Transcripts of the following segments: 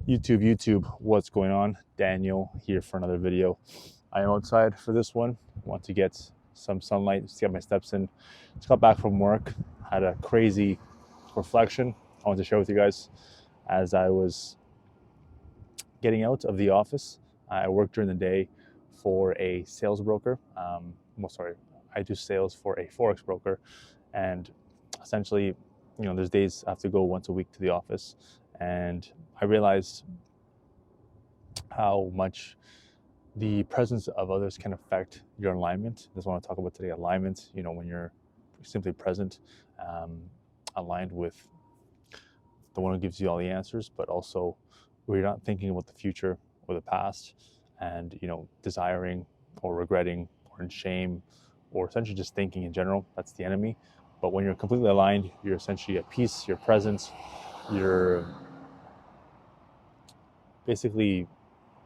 YouTube, what's going on? Daniel here for another video. I am outside for this one. I want to get some sunlight, just get my steps in. Just got back from work, had a crazy reflection I want to share with you guys. As I was getting out of the office, I work during the day for a sales broker. I do sales for a Forex broker. And essentially, there's days I have to go once a week to the office. And I realized how much the presence of others can affect your alignment. That's what I want to talk about today, alignment. When you're simply present, um, aligned with the one who gives you all the answers, but also where you're not thinking about the future or the past and, desiring or regretting or in shame or essentially just thinking in general. That's the enemy. But when you're completely aligned, you're essentially at peace, you're present, you're basically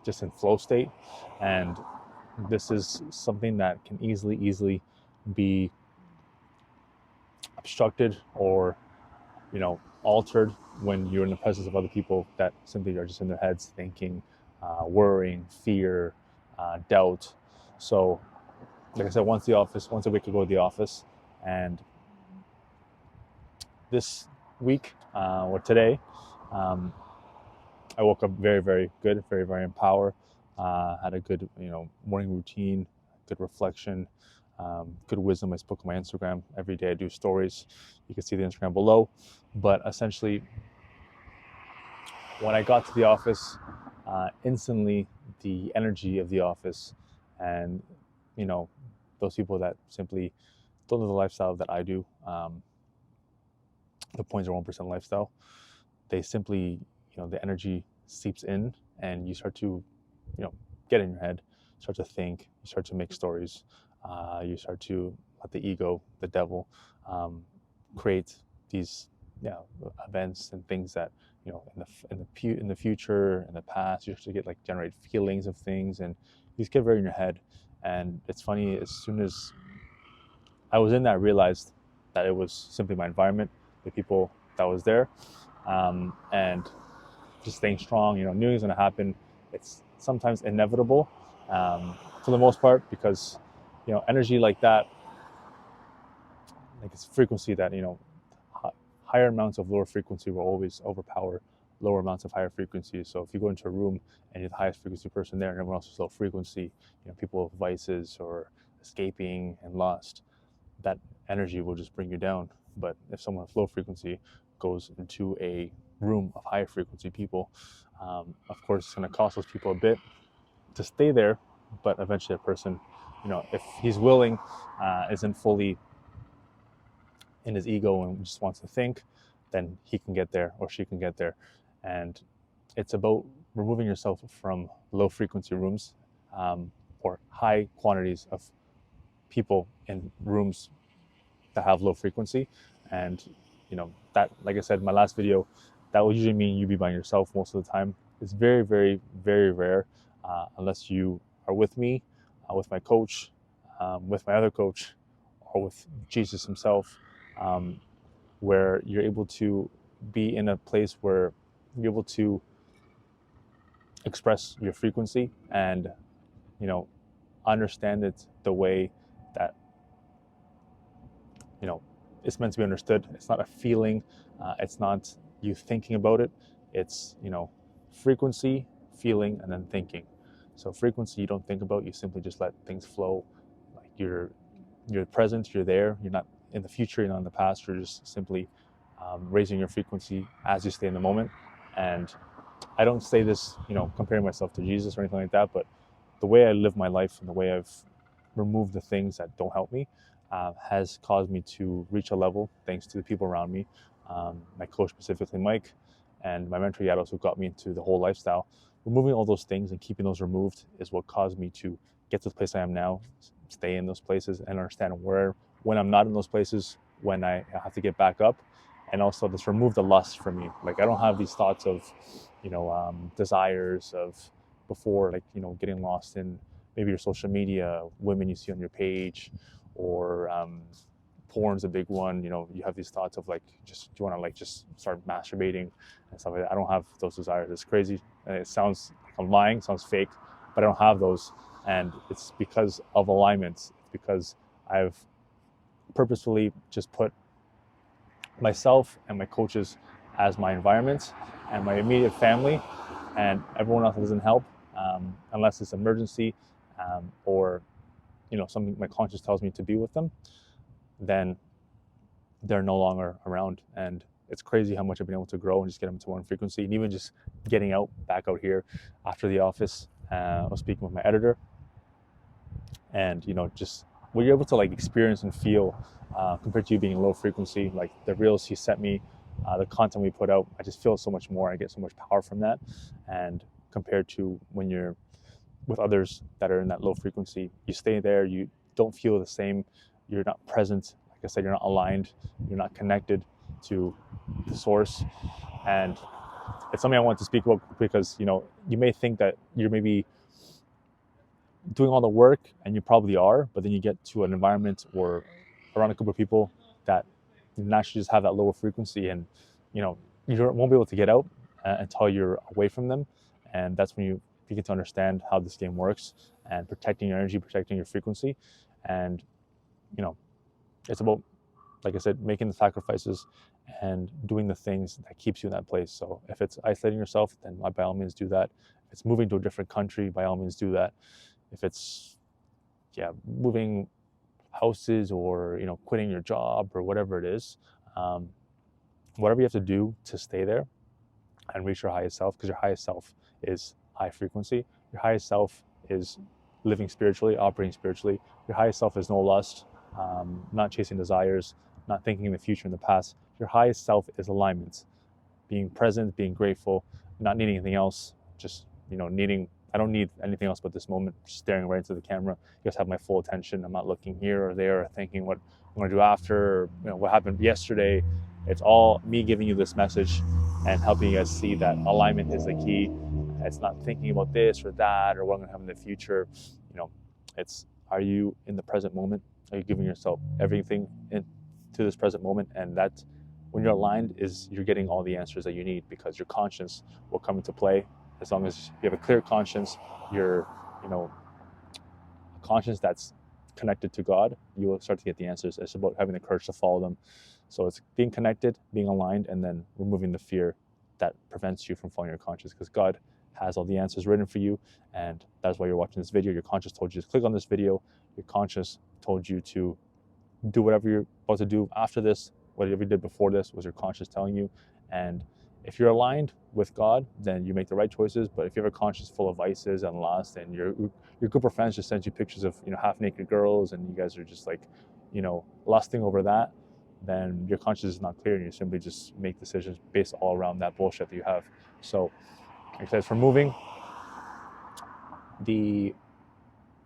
just in flow state. And this is something that can easily be obstructed or altered when you're in the presence of other people that simply are just in their heads thinking, worrying, fear, doubt. So like I said, once a week I go to the office. And this week or today, I woke up very good, very empowered. Had a good morning routine, good reflection, good wisdom. I spoke on my Instagram. Every day I do stories. You can see the Instagram below. But essentially, when I got to the office, instantly the energy of the office and those people that simply don't live the lifestyle that I do, the 0.01% lifestyle, they simply, the energy seeps in and you start to, get in your head, start to think, you start to make stories, you start to let the ego, the devil, create these events and things that in the future, in the past, you actually get generate feelings of things, and you just get very in your head. And it's funny, as soon as I was in that, I realized that it was simply my environment, the people that was there, and just staying strong. Knew it was going to happen. It's sometimes inevitable, for the most part, because energy like that, like it's frequency that higher amounts of lower frequency will always overpower lower amounts of higher frequency. So if you go into a room and you're the highest frequency person there and everyone else is low frequency, people with vices or escaping and lust, that energy will just bring you down. But if someone with low frequency goes into a room of higher frequency people, of course it's going to cost those people a bit to stay there, but eventually a person, if he's willing, isn't fully in his ego and just wants to think, then he can get there or she can get there. And it's about removing yourself from low frequency rooms, or high quantities of people in rooms that have low frequency. And that, like I said in my last video, that will usually mean you be by yourself most of the time. It's very rare, unless you are with me, with my coach, with my other coach, or with Jesus himself, where you're able to be in a place where you're able to express your frequency and understand it the way that it's meant to be understood. It's not a feeling, it's not you thinking about it. It's frequency, feeling, and then thinking. So frequency you don't think about, you simply just let things flow. Like you're present, you're there, you're not in the future, you're not in the past, you're just simply raising your frequency as you stay in the moment. And I don't say this comparing myself to Jesus or anything like that, but the way I live my life and the way I've removed the things that don't help me has caused me to reach a level, thanks to the people around me, my coach specifically Mike, and my mentor Yados, who got me into the whole lifestyle. Removing all those things and keeping those removed is what caused me to get to the place I am now, stay in those places and understand when I'm not in those places, when I have to get back up. And also just remove the lust from me. Like I don't have these thoughts of desires of before, like getting lost in maybe your social media, women you see on your page, or porn's a big one. You have these thoughts of like, just do you want to like just start masturbating and stuff like that. I don't have those desires. It's crazy, and it sounds like I'm lying, sounds fake, but I don't have those, and it's because of alignment. It's because I've purposefully just put myself and my coaches as my environment and my immediate family, and everyone else doesn't help unless it's emergency, or something my conscience tells me to be with them, then they're no longer around. And it's crazy how much I've been able to grow and just get them to one frequency. And even just getting back out here after the office, I was speaking with my editor, and just what you're able to like experience and feel, compared to you being low frequency, like the reels he sent me, the content we put out, I just feel so much more. I get so much power from that. And compared to when you're with others that are in that low frequency, you stay there, you don't feel the same, you're not present. Like I said, you're not aligned, you're not connected to the source. And it's something I want to speak about, because you may think that you're maybe doing all the work, and you probably are, but then you get to an environment or around a couple of people that naturally just have that lower frequency, and you won't be able to get out until you're away from them. And that's when you begin to understand how this game works, and protecting your energy, protecting your frequency. And it's about, like I said, making the sacrifices and doing the things that keeps you in that place. So if it's isolating yourself, then by all means do that. If it's moving to a different country, by all means do that. If it's moving houses, or quitting your job, or whatever it is, whatever you have to do to stay there and reach your highest self, because your highest self is high frequency. Your highest self is living spiritually, operating spiritually. Your highest self is no lust, not chasing desires, not thinking in the future and the past. Your highest self is alignment, being present, being grateful, not needing anything else, just I don't need anything else but this moment, just staring right into the camera. You guys have my full attention. I'm not looking here or there or thinking what I'm going to do after, or what happened yesterday. It's all me giving you this message and helping you guys see that alignment is the key. It's not thinking about this or that or what I'm going to have in the future. It's, are you in the present moment? Are you giving yourself everything into this present moment? And that, when you're aligned, is you're getting all the answers that you need, because your conscience will come into play. As long as you have a clear conscience, you're, a conscience that's connected to God, you will start to get the answers. It's about having the courage to follow them. So it's being connected, being aligned, and then removing the fear that prevents you from following your conscience, because God has all the answers written for you. And that's why you're watching this video. Your conscience told you to click on this video. Your conscience told you to do whatever you're about to do after this. Whatever you did before this was your conscience telling you. And if you're aligned with God, then you make the right choices. But if you have a conscience full of vices and lust, and your group of friends just sends you pictures of half-naked girls, and you guys are just like lusting over that, then your conscience is not clear, and you simply just make decisions based all around that bullshit that you have. So, like I said, for moving, the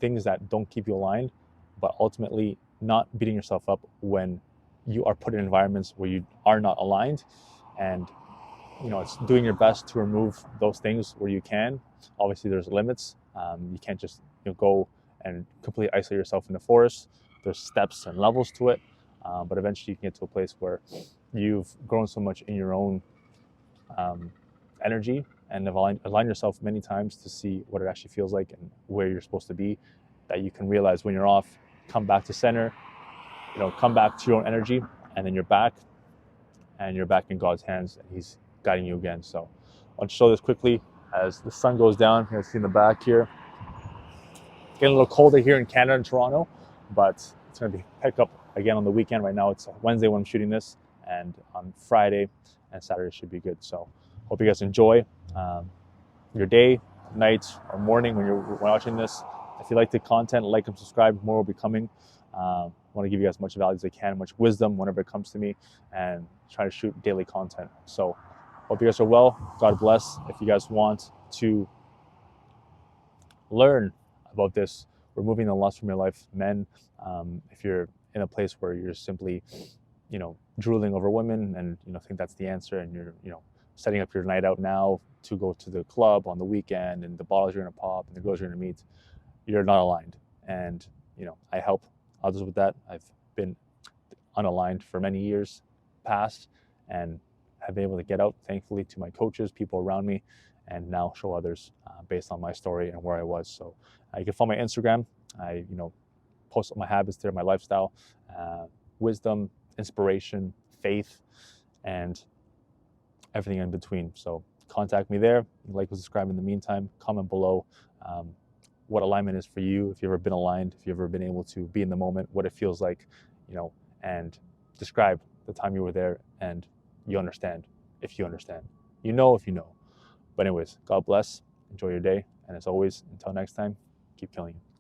things that don't keep you aligned, but ultimately not beating yourself up when you are put in environments where you are not aligned, and it's doing your best to remove those things where you can. Obviously, there's limits. You can't just go and completely isolate yourself in the forest. There's steps and levels to it, but eventually you can get to a place where you've grown so much in your own energy, and have aligned yourself many times to see what it actually feels like and where you're supposed to be, that you can realize when you're off, come back to center, come back to your own energy, and then you're back in God's hands, and He's guiding you again. So I'll show this quickly as the sun goes down. You can see in the back here, getting a little colder here in Canada and Toronto, but it's going to be pick up again on the weekend. Right now it's Wednesday when I'm shooting this, and on Friday and Saturday should be good. So hope you guys enjoy your day, night, or morning when you're watching this. If you like the content, like and subscribe. More will be coming. I want to give you guys as much value as I can, much wisdom whenever it comes to me, and try to shoot daily content. So hope you guys are well. God bless. If you guys want to learn about this, removing the lust from your life, men, if you're in a place where you're simply, drooling over women, and think that's the answer, and you're, setting up your night out now to go to the club on the weekend, and the bottles you're gonna pop and the girls you're gonna meet, you're not aligned. And I help others with that. I've been unaligned for many years past, and have been able to get out, thankfully, to my coaches, people around me, and now show others based on my story and where I was. So you can follow my Instagram. I, post my habits there, my lifestyle, wisdom, inspiration, faith, and everything in between. So contact me there. Like and subscribe in the meantime. Comment below what alignment is for you, if you've ever been aligned, if you've ever been able to be in the moment, what it feels like, and describe the time you were there, and you understand if you understand. You know if you know. But anyways, God bless. Enjoy your day. And as always, until next time, keep killing it.